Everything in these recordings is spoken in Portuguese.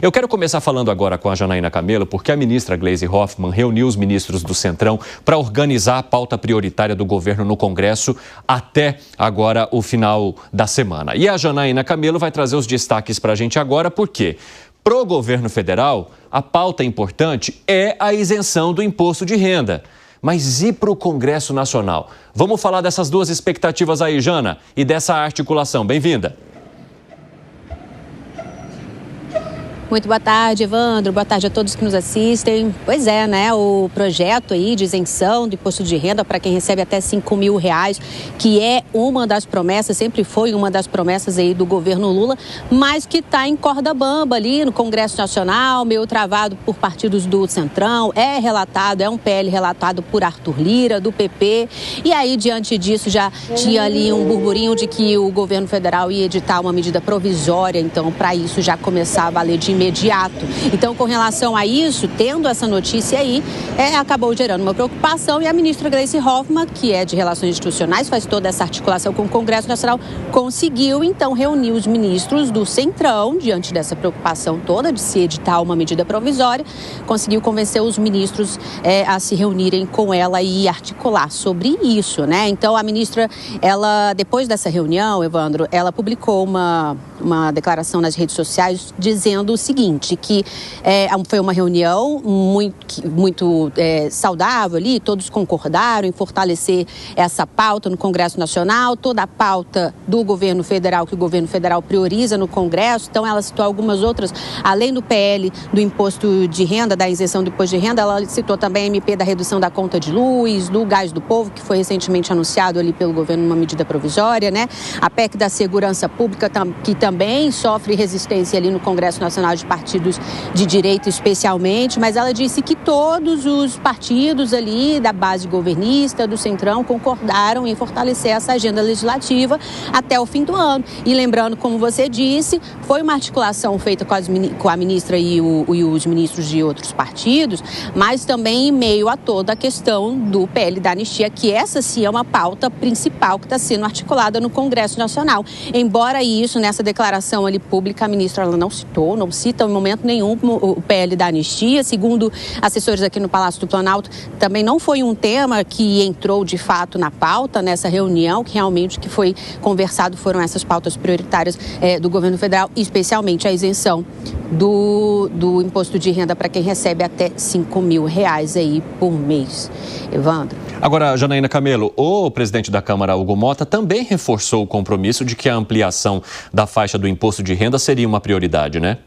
Eu quero começar falando agora com a Janaína Camelo, porque a ministra Gleisi Hoffmann reuniu os ministros do Centrão para organizar a pauta prioritária do governo no Congresso até agora o final da semana. E a Janaína Camelo vai trazer os destaques para a gente agora, porque para o governo federal, a pauta importante é a isenção do imposto de renda. Mas e para o Congresso Nacional? Vamos falar dessas duas expectativas aí, Jana, e dessa articulação. Bem-vinda. Muito boa tarde, Evandro. Boa tarde a todos que nos assistem. Pois é, né? O projeto aí de isenção do imposto de renda para quem recebe até R$5.000, que é uma das promessas, sempre foi uma das promessas aí do governo Lula, mas que está em corda bamba ali no Congresso Nacional, meio travado por partidos do Centrão. É um PL relatado por Arthur Lira, do PP. E aí, diante disso, já tinha ali um burburinho de que o governo federal ia editar uma medida provisória, então, para isso já começar a valer de imediato. Então, com relação a isso, tendo essa notícia aí, acabou gerando uma preocupação, e a ministra Gleisi Hoffmann, que é de Relações Institucionais, faz toda essa articulação com o Congresso Nacional, conseguiu, então, reunir os ministros do Centrão, diante dessa preocupação toda de se editar uma medida provisória, conseguiu convencer os ministros a se reunirem com ela e articular sobre isso, né? Então, a ministra, ela, depois dessa reunião, Evandro, ela publicou uma declaração nas redes sociais dizendo o seguinte, que foi uma reunião muito saudável ali, todos concordaram em fortalecer essa pauta no Congresso Nacional, toda a pauta do governo federal, que o governo federal prioriza no Congresso. Então, ela citou algumas outras, além do PL do imposto de renda, da isenção do imposto de renda, ela citou também a MP da redução da conta de luz, do gás do povo, que foi recentemente anunciado ali pelo governo numa medida provisória, né? A PEC da segurança pública, que também sofre resistência ali no Congresso Nacional de partidos de direita especialmente, mas ela disse que todos os partidos ali da base governista, do Centrão, concordaram em fortalecer essa agenda legislativa até o fim do ano. E lembrando, como você disse, foi uma articulação feita com a ministra e os ministros de outros partidos, mas também em meio a toda a questão do PL da anistia, que essa sim é uma pauta principal que está sendo articulada no Congresso Nacional. Embora isso, nessa declaração ali pública, a ministra ela não cita em momento nenhum o PL da anistia. Segundo assessores aqui no Palácio do Planalto, também não foi um tema que entrou de fato na pauta nessa reunião, que realmente que foi conversado foram essas pautas prioritárias do governo federal, especialmente a isenção do imposto de renda para quem recebe até R$5.000 aí por mês. Evandro. Agora, Janaína Camelo, o presidente da Câmara, Hugo Motta, também reforçou o compromisso de que a ampliação da faixa do imposto de renda seria uma prioridade, né?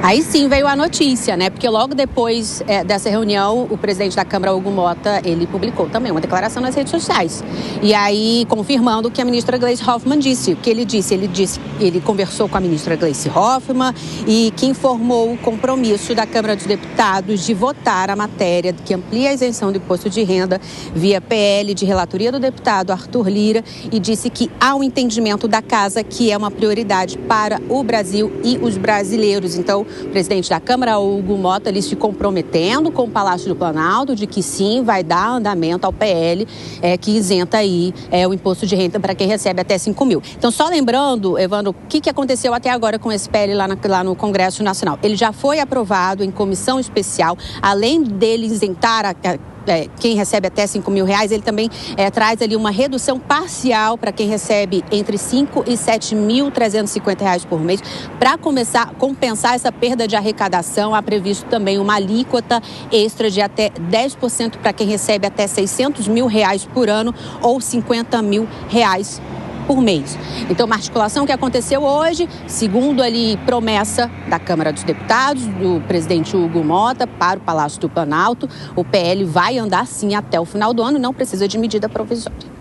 Aí sim veio a notícia, né? Porque logo depois dessa reunião, o presidente da Câmara, Hugo Motta, ele publicou também uma declaração nas redes sociais. E aí, confirmando o que a ministra Gleisi Hoffmann disse. O que ele disse? Ele conversou com a ministra Gleisi Hoffmann e que informou o compromisso da Câmara dos Deputados de votar a matéria que amplia a isenção do imposto de renda via PL de relatoria do deputado Arthur Lira, e disse que há um entendimento da Casa que é uma prioridade para o Brasil e os brasileiros. Então, o presidente da Câmara, Hugo Motta, ele se comprometendo com o Palácio do Planalto de que sim, vai dar andamento ao PL que isenta aí o imposto de renda para quem recebe até R$5.000. Então, só lembrando, Evandro, o que aconteceu até agora com esse PL lá no Congresso Nacional. Ele já foi aprovado em comissão especial, além dele isentar quem recebe até R$5.000, ele também traz ali uma redução parcial para quem recebe entre R$5.000 e R$7.350 por mês. Para começar a compensar essa perda de arrecadação, há previsto também uma alíquota extra de até 10% para quem recebe até R$600.000 por ano ou R$50.000 por mês. Então, uma articulação que aconteceu hoje, segundo ali promessa da Câmara dos Deputados, do presidente Hugo Motta, para o Palácio do Planalto, o PL vai andar sim até o final do ano e não precisa de medida provisória.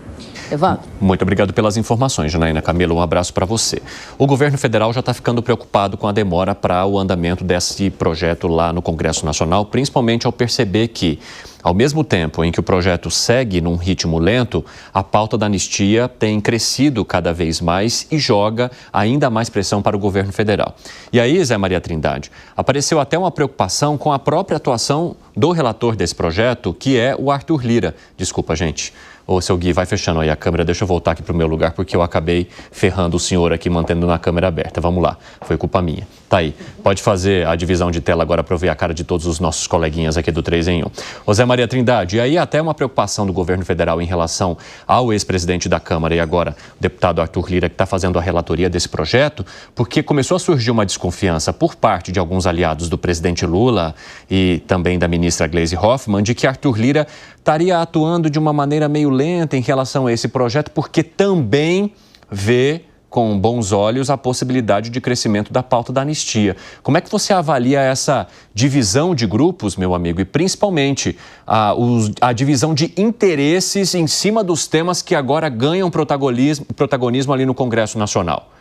Evandro. Muito obrigado pelas informações, Janaína Camelo. Um abraço para você. O governo federal já está ficando preocupado com a demora para o andamento desse projeto lá no Congresso Nacional, principalmente ao perceber que, ao mesmo tempo em que o projeto segue num ritmo lento, a pauta da anistia tem crescido cada vez mais e joga ainda mais pressão para o governo federal. E aí, Zé Maria Trindade, apareceu até uma preocupação com a própria atuação do relator desse projeto, que é o Arthur Lira. Desculpa, gente. Ô, seu Gui, vai fechando aí a câmera, deixa eu eu voltar aqui para o meu lugar, porque eu acabei ferrando o senhor aqui, mantendo na câmera aberta. Vamos lá, foi culpa minha. Tá aí, pode fazer a divisão de tela agora para eu ver a cara de todos os nossos coleguinhas aqui do 3 em 1. Ô Zé Maria Trindade, e aí até uma preocupação do governo federal em relação ao ex-presidente da Câmara e agora o deputado Arthur Lira, que está fazendo a relatoria desse projeto, porque começou a surgir uma desconfiança por parte de alguns aliados do presidente Lula e também da ministra Gleisi Hoffmann de que Arthur Lira estaria atuando de uma maneira meio lenta em relação a esse projeto, porque também vê com bons olhos a possibilidade de crescimento da pauta da anistia. Como é que você avalia essa divisão de grupos, meu amigo, e principalmente a divisão de interesses em cima dos temas que agora ganham protagonismo ali no Congresso Nacional?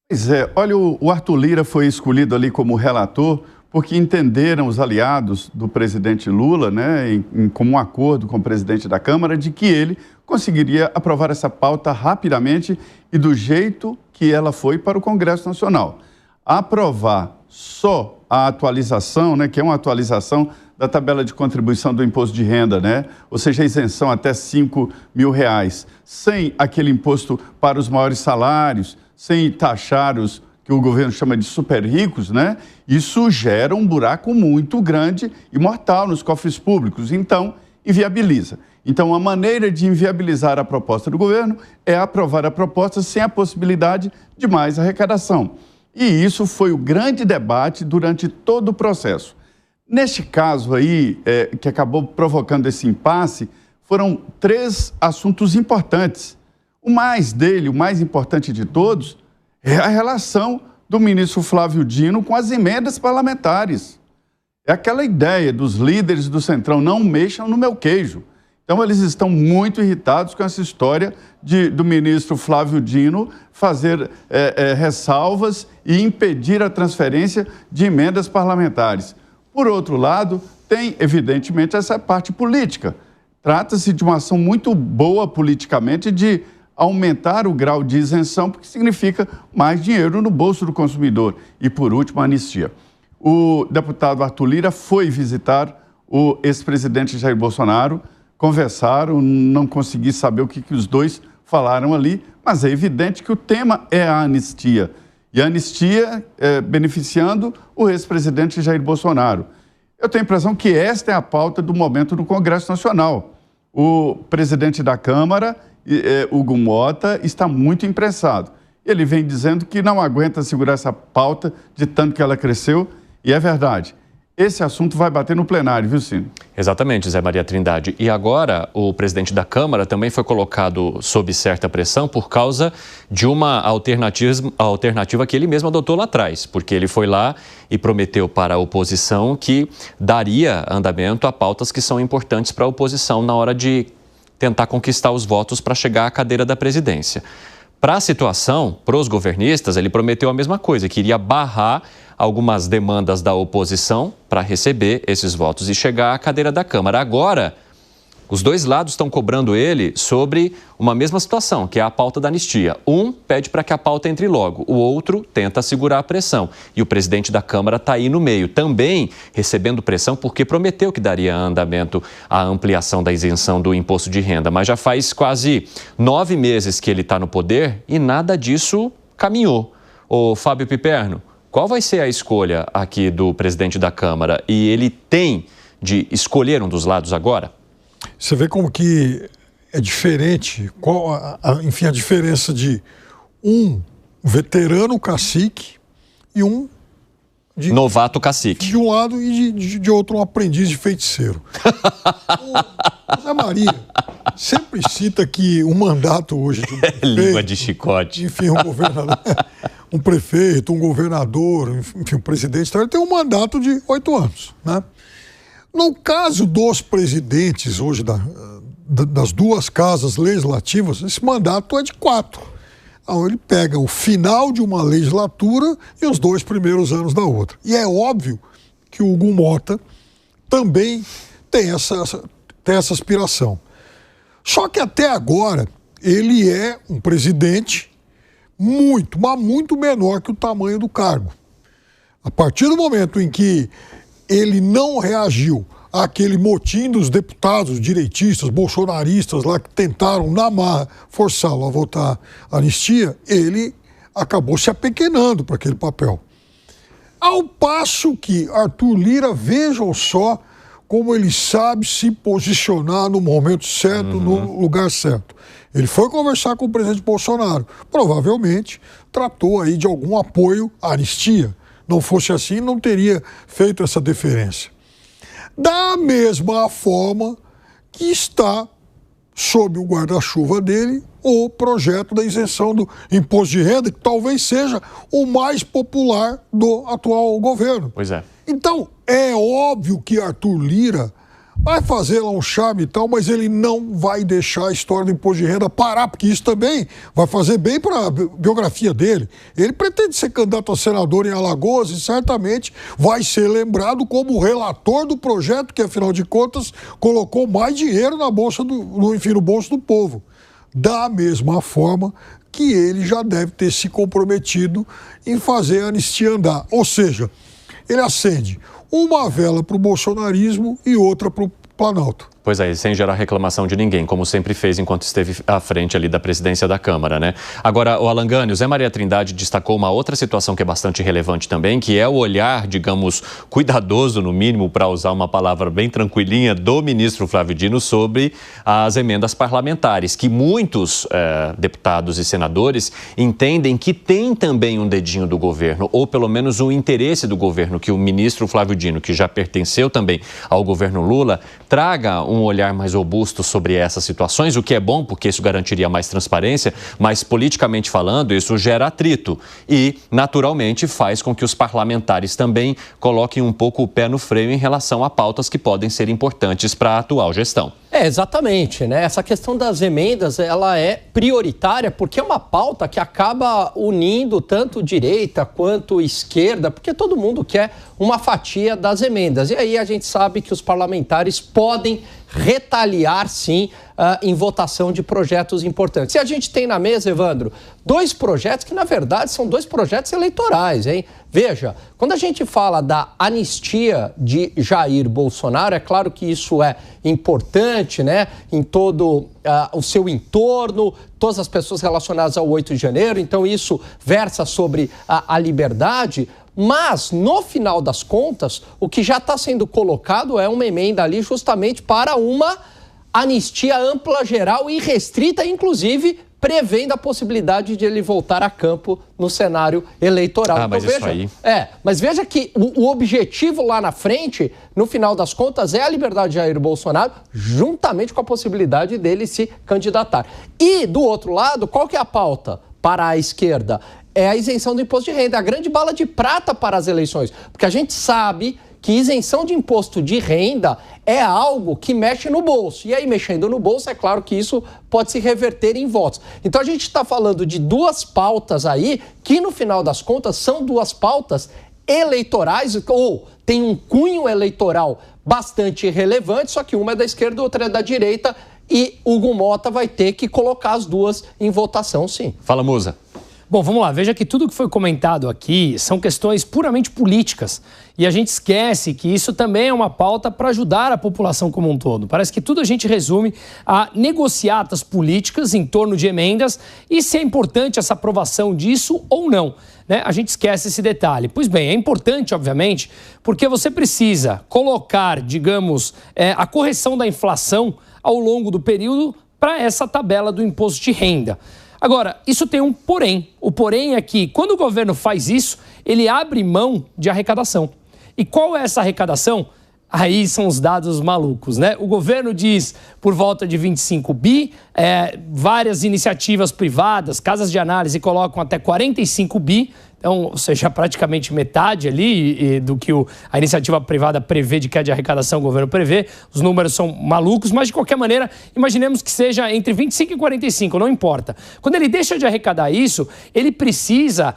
Pois é, olha, o Arthur Lira foi escolhido ali como relator porque entenderam os aliados do presidente Lula, né, em comum acordo com o presidente da Câmara, de que ele conseguiria aprovar essa pauta rapidamente e do jeito que ela foi para o Congresso Nacional. Aprovar só a atualização, né, que é uma atualização da tabela de contribuição do imposto de renda, né, ou seja, a isenção até R$5 mil, sem aquele imposto para os maiores salários, sem taxar os que o governo chama de super ricos, né? Isso gera um buraco muito grande e mortal nos cofres públicos. Então, inviabiliza. Então, a maneira de inviabilizar a proposta do governo é aprovar a proposta sem a possibilidade de mais arrecadação. E isso foi o grande debate durante todo o processo. Neste caso aí, que acabou provocando esse impasse, foram 3 assuntos importantes. O mais importante de todos, é a relação do ministro Flávio Dino com as emendas parlamentares. É aquela ideia dos líderes do Centrão, não mexam no meu queijo. Então, eles estão muito irritados com essa história do ministro Flávio Dino fazer ressalvas e impedir a transferência de emendas parlamentares. Por outro lado, tem, evidentemente, essa parte política. Trata-se de uma ação muito boa politicamente de aumentar o grau de isenção, porque significa mais dinheiro no bolso do consumidor. E, por último, a anistia. O deputado Arthur Lira foi visitar o ex-presidente Jair Bolsonaro, conversaram, não consegui saber o que os dois falaram ali, mas é evidente que o tema é a anistia. E a anistia beneficiando o ex-presidente Jair Bolsonaro. Eu tenho a impressão que esta é a pauta do momento no Congresso Nacional. O presidente da Câmara, Hugo Mota, está muito impressado. Ele vem dizendo que não aguenta segurar essa pauta de tanto que ela cresceu, e é verdade. Esse assunto vai bater no plenário, viu, Cine? Exatamente, Zé Maria Trindade. E agora, o presidente da Câmara também foi colocado sob certa pressão por causa de uma alternativa que ele mesmo adotou lá atrás, porque ele foi lá e prometeu para a oposição que daria andamento a pautas que são importantes para a oposição na hora de tentar conquistar os votos para chegar à cadeira da presidência. Para a situação, para os governistas, ele prometeu a mesma coisa, que iria barrar algumas demandas da oposição para receber esses votos e chegar à cadeira da Câmara. Agora, os dois lados estão cobrando ele sobre uma mesma situação, que é a pauta da anistia. Um pede para que a pauta entre logo, o outro tenta segurar a pressão. E o presidente da Câmara está aí no meio, também recebendo pressão, porque prometeu que daria andamento à ampliação da isenção do imposto de renda. Mas já faz quase 9 meses que ele está no poder e nada disso caminhou. Ô Fábio Piperno, qual vai ser a escolha aqui do presidente da Câmara? E ele tem de escolher um dos lados agora? Você vê como que é diferente, enfim, a diferença de um veterano cacique e um novato cacique. De um lado e de outro um aprendiz de feiticeiro. O Zé Maria sempre cita que o mandato hoje de um prefeito, língua de chicote. Enfim, um governador, um prefeito, um governador, enfim, um presidente, ele tem um mandato de 8 anos, né? No caso dos presidentes hoje das duas casas legislativas, esse mandato é de 4. Então, ele pega o final de uma legislatura e os 2 primeiros anos da outra. E é óbvio que o Hugo Mota também tem essa aspiração. Só que até agora ele é um presidente mas muito menor que o tamanho do cargo. A partir do momento em que ele não reagiu aquele motim dos deputados direitistas, bolsonaristas lá que tentaram, na marra, forçá-lo a votar anistia, ele acabou se apequenando para aquele papel. Ao passo que Arthur Lira, vejam só como ele sabe se posicionar no momento certo, no lugar certo. Ele foi conversar com o presidente Bolsonaro, provavelmente tratou aí de algum apoio à anistia. Não fosse assim, não teria feito essa deferência. Da mesma forma que está sob o guarda-chuva dele o projeto da isenção do imposto de renda, que talvez seja o mais popular do atual governo. Pois é. Então, é óbvio que Arthur Lira vai fazer lá um charme e tal, mas ele não vai deixar a história do imposto de renda parar, porque isso também vai fazer bem para a biografia dele. Ele pretende ser candidato a senador em Alagoas e certamente vai ser lembrado como o relator do projeto que, afinal de contas, colocou mais dinheiro na bolsa no bolso do povo. Da mesma forma que ele já deve ter se comprometido em fazer a anistia andar. Ou seja, ele acende uma vela para o bolsonarismo e outra para o Planalto. Pois é, sem gerar reclamação de ninguém, como sempre fez enquanto esteve à frente ali da presidência da Câmara, né? Agora, o Alan Gani, o Zé Maria Trindade destacou uma outra situação que é bastante relevante também, que é o olhar, digamos, cuidadoso, no mínimo, para usar uma palavra bem tranquilinha, do ministro Flávio Dino sobre as emendas parlamentares, que muitos deputados e senadores entendem que tem também um dedinho do governo, ou pelo menos um interesse do governo, que o ministro Flávio Dino, que já pertenceu também ao governo Lula, traga um olhar mais robusto sobre essas situações, o que é bom, porque isso garantiria mais transparência, mas politicamente falando, isso gera atrito e, naturalmente, faz com que os parlamentares também coloquem um pouco o pé no freio em relação a pautas que podem ser importantes para a atual gestão. Exatamente, né? Essa questão das emendas, ela é prioritária porque é uma pauta que acaba unindo tanto direita quanto esquerda, porque todo mundo quer uma fatia das emendas. E aí a gente sabe que os parlamentares podem retaliar, sim, em votação de projetos importantes. E a gente tem na mesa, Evandro, dois projetos que, na verdade, são dois projetos eleitorais, hein? Veja, quando a gente fala da anistia de Jair Bolsonaro, é claro que isso é importante, né? Em todo o seu entorno, todas as pessoas relacionadas ao 8 de janeiro, então isso versa sobre a liberdade. Mas, no final das contas, o que já está sendo colocado é uma emenda ali justamente para uma anistia ampla, geral e restrita, inclusive prevendo a possibilidade de ele voltar a campo no cenário eleitoral. Mas então, isso aí... mas veja que o objetivo lá na frente, no final das contas, é a liberdade de Jair Bolsonaro, juntamente com a possibilidade dele se candidatar. E, do outro lado, qual que é a pauta para a esquerda? É a isenção do imposto de renda, a grande bala de prata para as eleições. Porque a gente sabe que isenção de imposto de renda é algo que mexe no bolso. E aí, mexendo no bolso, é claro que isso pode se reverter em votos. Então, a gente está falando de duas pautas aí que, no final das contas, são duas pautas eleitorais, ou tem um cunho eleitoral bastante relevante, só que uma é da esquerda e outra é da direita, e Hugo Mota vai ter que colocar as duas em votação, sim. Fala, Musa. Bom, vamos lá. Veja que tudo que foi comentado aqui são questões puramente políticas. E a gente esquece que isso também é uma pauta para ajudar a população como um todo. Parece que tudo a gente resume a negociatas políticas em torno de emendas e se é importante essa aprovação disso ou não, né? A gente esquece esse detalhe. Pois bem, é importante, obviamente, porque você precisa colocar, digamos, a correção da inflação ao longo do período para essa tabela do imposto de renda. Agora, isso tem um porém. O porém é que, quando o governo faz isso, ele abre mão de arrecadação. E qual é essa arrecadação? Aí são os dados malucos, né? O governo diz por volta de 25 bi, várias iniciativas privadas, casas de análise colocam até 45 bi, então, ou seja, praticamente metade ali do que a iniciativa privada prevê de queda de arrecadação, o governo prevê. Os números são malucos, mas de qualquer maneira, imaginemos que seja entre 25 e 45, não importa. Quando ele deixa de arrecadar isso, ele precisa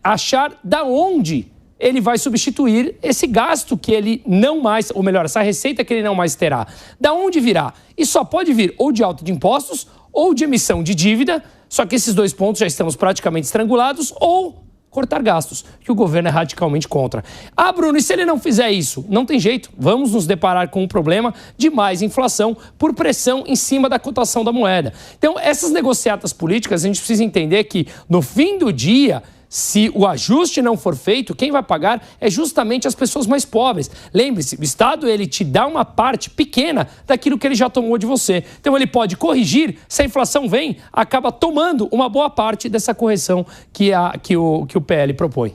achar da onde ele vai substituir esse gasto que ele não mais, ou melhor, essa receita que ele não mais terá. Da onde virá? E só pode vir ou de alta de impostos ou de emissão de dívida, só que esses dois pontos já estamos praticamente estrangulados, ou cortar gastos, que o governo é radicalmente contra. Ah, Bruno, e se ele não fizer isso? Não tem jeito. Vamos nos deparar com um problema de mais inflação por pressão em cima da cotação da moeda. Então, essas negociatas políticas, a gente precisa entender que, no fim do dia, se o ajuste não for feito, quem vai pagar é justamente as pessoas mais pobres. Lembre-se, o Estado ele te dá uma parte pequena daquilo que ele já tomou de você. Então ele pode corrigir, se a inflação vem, acaba tomando uma boa parte dessa correção que o PL propõe.